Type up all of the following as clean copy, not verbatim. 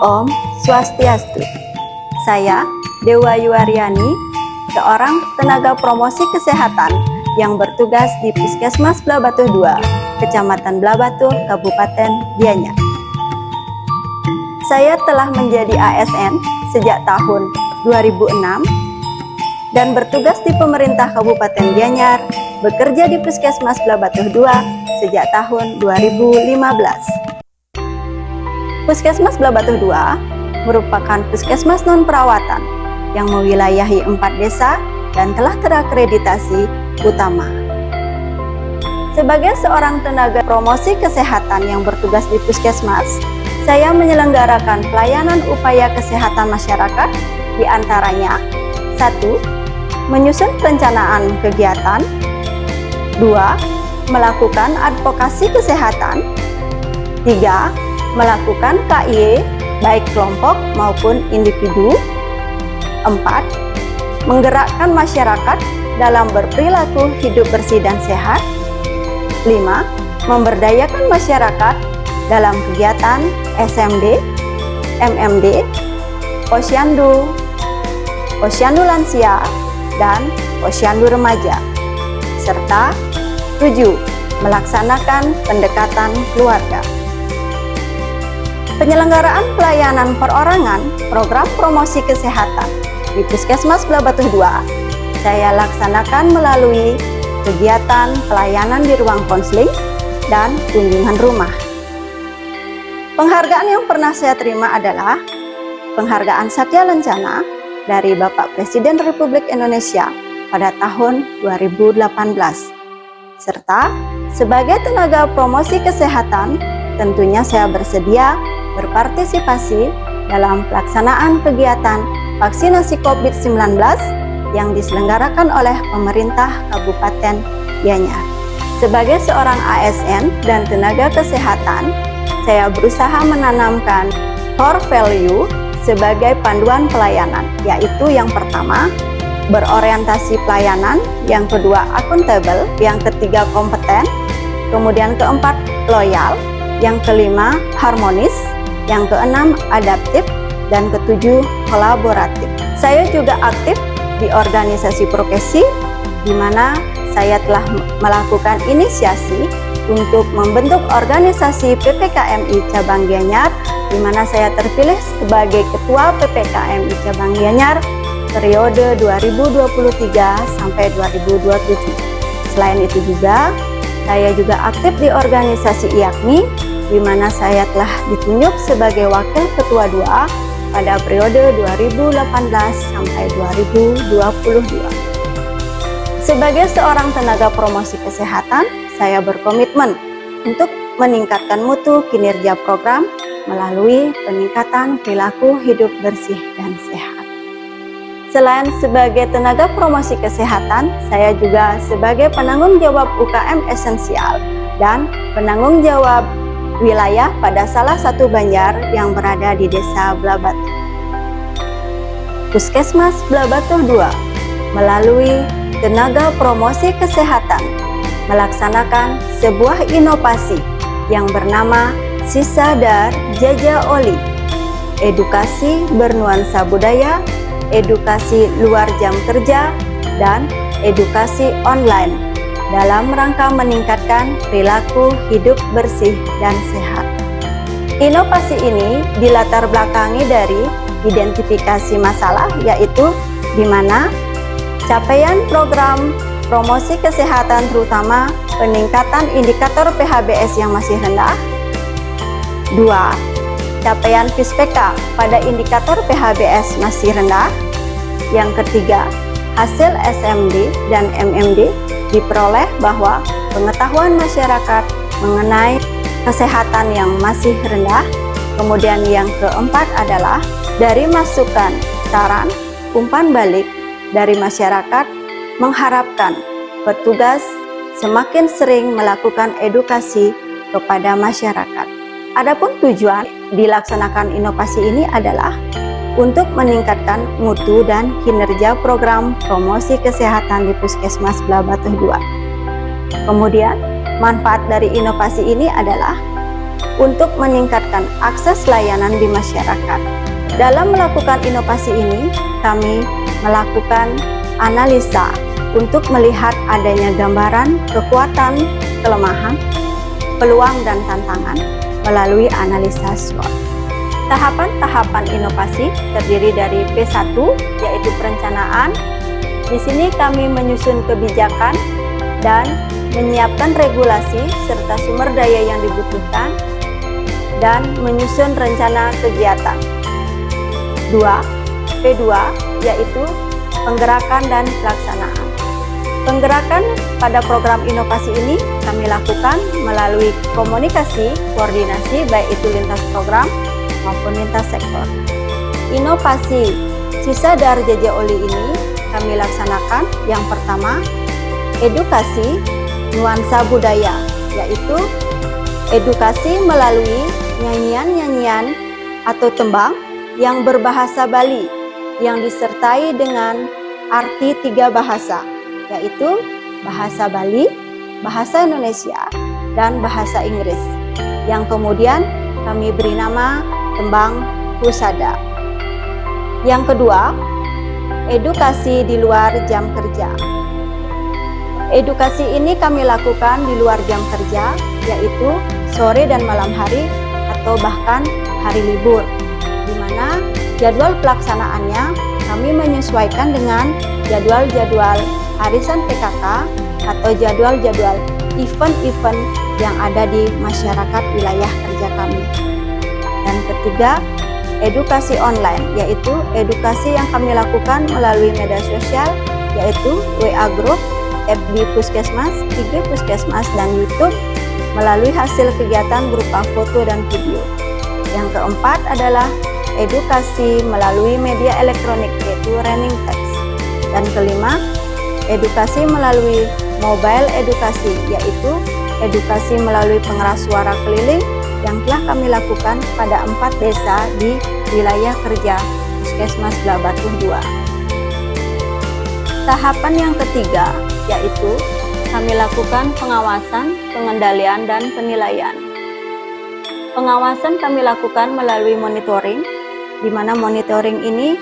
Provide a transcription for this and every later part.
Om Swastiastu. Saya Dewa Yuwaryani, seorang tenaga promosi kesehatan yang bertugas di Puskesmas Blabatuh 2, Kecamatan Blabatuh, Kabupaten Gianyar. Saya telah menjadi ASN sejak tahun 2006 dan bertugas di pemerintah Kabupaten Gianyar, bekerja di Puskesmas Blabatuh 2 sejak tahun 2015. Puskesmas Blabatuh 2 merupakan puskesmas non-perawatan yang mewilayahi 4 desa dan telah terakreditasi utama. Sebagai seorang tenaga promosi kesehatan yang bertugas di puskesmas, saya menyelenggarakan pelayanan upaya kesehatan masyarakat, di antaranya 1. Menyusun perencanaan kegiatan, 2. Melakukan advokasi kesehatan, 3. Melakukan KIE baik kelompok maupun individu, 4. Menggerakkan masyarakat dalam berperilaku hidup bersih dan sehat, 5. Memberdayakan masyarakat dalam kegiatan SMD, MMD, Posyandu, Posyandu Lansia, dan Posyandu Remaja, serta 7. Melaksanakan pendekatan keluarga. Penyelenggaraan pelayanan perorangan program promosi kesehatan di Puskesmas Blabatuh 2 saya laksanakan melalui kegiatan pelayanan di ruang konseling dan kunjungan rumah. Penghargaan yang pernah saya terima adalah penghargaan Satya Lencana dari Bapak Presiden Republik Indonesia pada tahun 2018, serta sebagai tenaga promosi kesehatan tentunya saya bersedia berpartisipasi dalam pelaksanaan kegiatan vaksinasi COVID-19 yang diselenggarakan oleh pemerintah Kabupaten Gianyar. Sebagai seorang ASN dan tenaga kesehatan, saya berusaha menanamkan core value sebagai panduan pelayanan, yaitu yang pertama, berorientasi pelayanan, yang kedua, akuntabel, yang ketiga, kompeten, kemudian keempat, loyal, yang kelima, harmonis, yang keenam, adaptif, dan ketujuh, kolaboratif. Saya juga aktif di organisasi profesi, di mana saya telah melakukan inisiasi untuk membentuk organisasi PPKMI Cabang Gianyar, di mana saya terpilih sebagai Ketua PPKMI Cabang Gianyar periode 2023 sampai 2027. Selain itu juga, saya juga aktif di organisasi IAKMI, di mana saya telah ditunjuk sebagai Wakil Ketua 2 pada periode 2018 sampai 2022. Sebagai seorang tenaga promosi kesehatan, saya berkomitmen untuk meningkatkan mutu kinerja program melalui peningkatan perilaku hidup bersih dan sehat. Selain sebagai tenaga promosi kesehatan, saya juga sebagai penanggung jawab UKM esensial dan penanggung jawab wilayah pada salah satu Banjar yang berada di Desa Blabatuh. Puskesmas Blabatuh 2 melalui tenaga promosi kesehatan melaksanakan sebuah inovasi yang bernama Sisadar Jaja Oli, edukasi bernuansa budaya, edukasi luar jam kerja, dan edukasi online dalam rangka meningkatkan perilaku hidup bersih dan sehat. Inovasi ini dilatar belakangi dari identifikasi masalah, yaitu di mana capaian program promosi kesehatan terutama peningkatan indikator PHBS yang masih rendah. 2. Capaian PISPK pada indikator PHBS masih rendah. Yang ketiga, hasil SMD dan MMD diperoleh bahwa pengetahuan masyarakat mengenai kesehatan yang masih rendah. Kemudian yang keempat adalah dari masukan, saran, umpan balik dari masyarakat mengharapkan petugas semakin sering melakukan edukasi kepada masyarakat. Adapun tujuan dilaksanakan inovasi ini adalah untuk meningkatkan mutu dan kinerja program promosi kesehatan di Puskesmas Blabatuh 2. Kemudian, manfaat dari inovasi ini adalah untuk meningkatkan akses layanan di masyarakat. Dalam melakukan inovasi ini, kami melakukan analisa untuk melihat adanya gambaran kekuatan, kelemahan, peluang, dan tantangan melalui analisa SWOT. Tahapan-tahapan inovasi terdiri dari P1, yaitu perencanaan. Di sini kami menyusun kebijakan dan menyiapkan regulasi serta sumber daya yang dibutuhkan dan menyusun rencana kegiatan. P2 yaitu penggerakan dan pelaksanaan. Penggerakan pada program inovasi ini kami lakukan melalui komunikasi, koordinasi baik itu lintas program maupun lintas sektor. Inovasi sisa dari JJ Oli ini kami laksanakan yang pertama, edukasi nuansa budaya, yaitu edukasi melalui nyanyian-nyanyian atau tembang yang berbahasa Bali yang disertai dengan arti 3 bahasa, yaitu bahasa Bali, bahasa Indonesia, dan bahasa Inggris, yang kemudian kami beri nama tembang Husada. Yang kedua, edukasi di luar jam kerja. Edukasi ini kami lakukan di luar jam kerja, yaitu sore dan malam hari atau bahkan hari libur, di mana jadwal pelaksanaannya kami menyesuaikan dengan jadwal-jadwal arisan PKK atau jadwal-jadwal event-event yang ada di masyarakat wilayah kerja kami. Dan ketiga, edukasi online, yaitu edukasi yang kami lakukan melalui media sosial, yaitu WA Group, FB Puskesmas, IG Puskesmas, dan YouTube melalui hasil kegiatan berupa foto dan video. Yang keempat adalah edukasi melalui media elektronik, yaitu running text. Dan kelima, edukasi melalui mobile edukasi, yaitu edukasi melalui pengeras suara keliling yang telah kami lakukan pada 4 desa di wilayah kerja Puskesmas Blabatuh 2. Tahapan yang ketiga, yaitu kami lakukan pengawasan, pengendalian, dan penilaian. Pengawasan kami lakukan melalui monitoring, di mana monitoring ini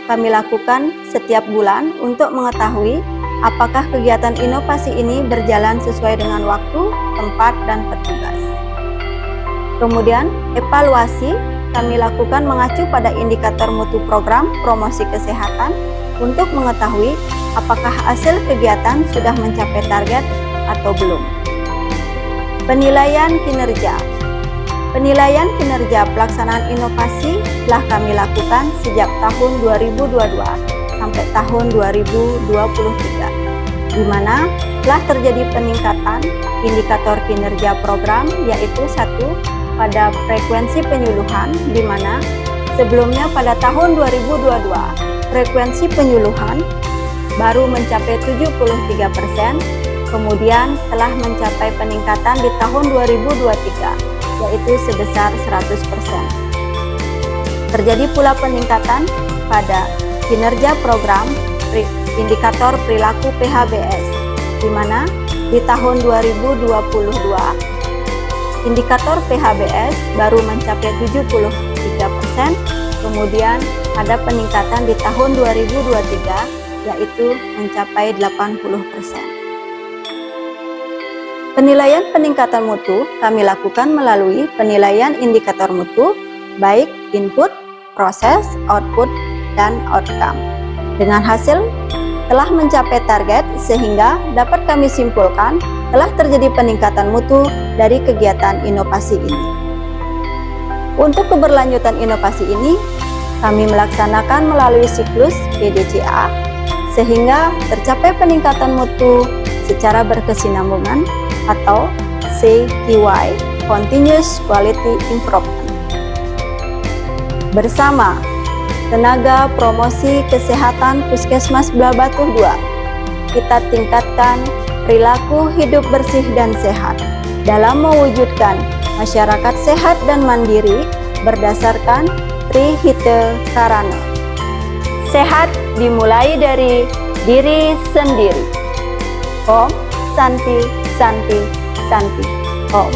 kami lakukan setiap bulan untuk mengetahui apakah kegiatan inovasi ini berjalan sesuai dengan waktu, tempat, dan petugas. Kemudian, evaluasi kami lakukan mengacu pada indikator mutu program promosi kesehatan untuk mengetahui apakah hasil kegiatan sudah mencapai target atau belum. Penilaian kinerja. Penilaian kinerja pelaksanaan inovasi telah kami lakukan sejak tahun 2022 sampai tahun 2023, di mana telah terjadi peningkatan indikator kinerja program, yaitu 1 pada frekuensi penyuluhan, di mana sebelumnya pada tahun 2022 frekuensi penyuluhan baru mencapai 73%, kemudian telah mencapai peningkatan di tahun 2023 yaitu sebesar 100%. Terjadi pula peningkatan pada kinerja program indikator perilaku PHBS, di mana di tahun 2022 indikator PHBS baru mencapai 73%, kemudian ada peningkatan di tahun 2023 yaitu mencapai 80%. Penilaian peningkatan mutu kami lakukan melalui penilaian indikator mutu, baik input, proses, output, dan outcome. Dengan hasil telah mencapai target sehingga dapat kami simpulkan telah terjadi peningkatan mutu dari kegiatan inovasi ini. Untuk keberlanjutan inovasi ini, kami melaksanakan melalui siklus PDCA sehingga tercapai peningkatan mutu secara berkesinambungan atau CQI, Continuous Quality Improvement. Bersama Tenaga Promosi Kesehatan Puskesmas Blabatuh 2, kita tingkatkan perilaku hidup bersih dan sehat dalam mewujudkan masyarakat sehat dan mandiri berdasarkan Trihite Karana. Sehat dimulai dari diri sendiri. Om Santi Santi Santi Om.